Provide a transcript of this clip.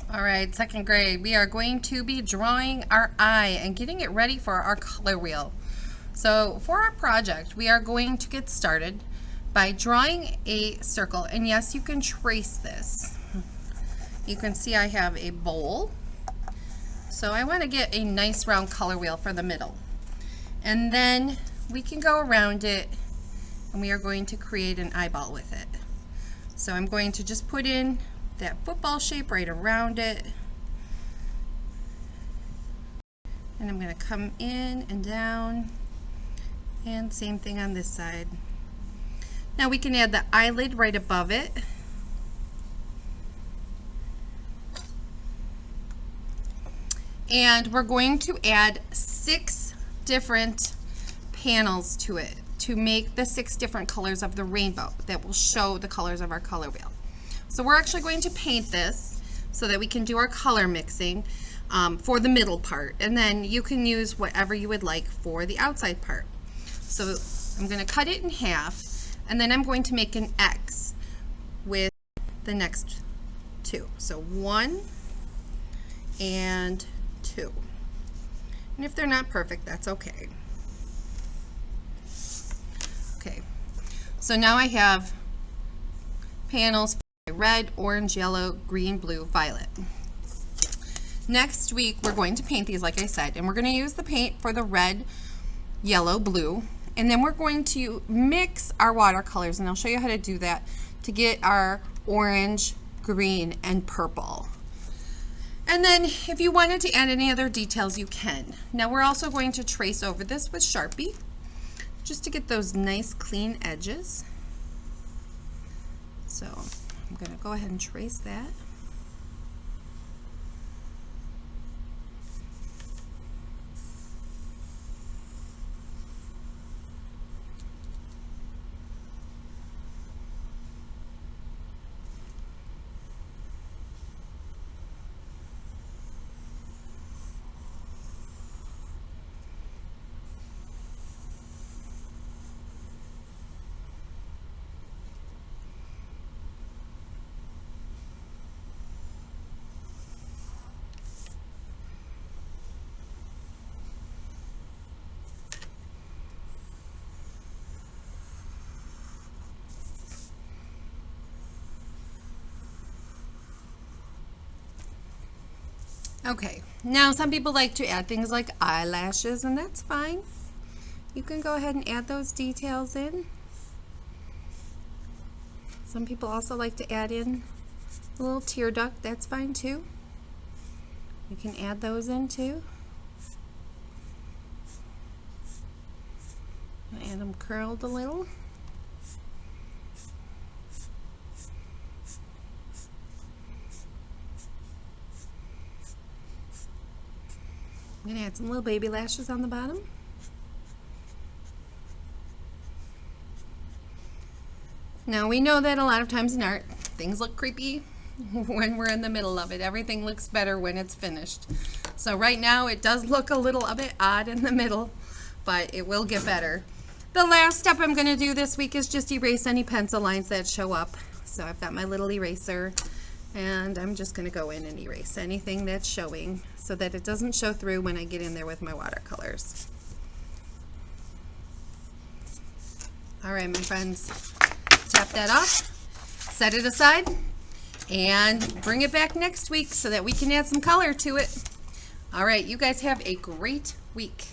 All right, second grade, we are going to be drawing our eye and getting it ready for our color wheel. So for our project, we are going to get started by drawing a circle. And yes, you can trace this. You can see I have a bowl. So I want to get a nice round color wheel for the middle. And then we can go around it and we are going to create an eyeball with it. So I'm going to just put in that football shape right around it. And I'm going to come in and down, and same thing on this side. Now we can add the eyelid right above it. And we're going to add 6 different panels to it to make the 6 different colors of the rainbow that will show the colors of our color wheel. So we're actually going to paint this so that we can do our color mixing for the middle part, and then you can use whatever you would like for the outside part. So I'm going to cut it in half, and then I'm going to make an X with the next 2. So 1 and 2. And if they're not perfect, that's okay. Okay, so now I have panels: red, orange, yellow, green, blue, violet. Next week we're going to paint these, like I said, and we're going to use the paint for the red, yellow, blue, and then we're going to mix our watercolors, and I'll show you how to do that to get our orange, green, and purple. And then if you wanted to add any other details, you can. Now we're also going to trace over this with Sharpie just to get those nice clean edges. So I'm going to go ahead and trace that. Okay, now some people like to add things like eyelashes, and that's fine. You can go ahead and add those details in. Some people also like to add in a little tear duct, that's fine too. You can add those in too. And them curled a little. I'm going to add some little baby lashes on the bottom. Now we know that a lot of times in art, things look creepy when we're in the middle of it. Everything looks better when it's finished. So right now it does look a little bit odd in the middle, but it will get better. The last step I'm going to do this week is just erase any pencil lines that show up. So I've got my little eraser, and I'm just going to go in and erase anything that's showing so that it doesn't show through when I get in there with my watercolors. All right, my friends, tap that off, set it aside, and bring it back next week so that we can add some color to it. All right, you guys have a great week.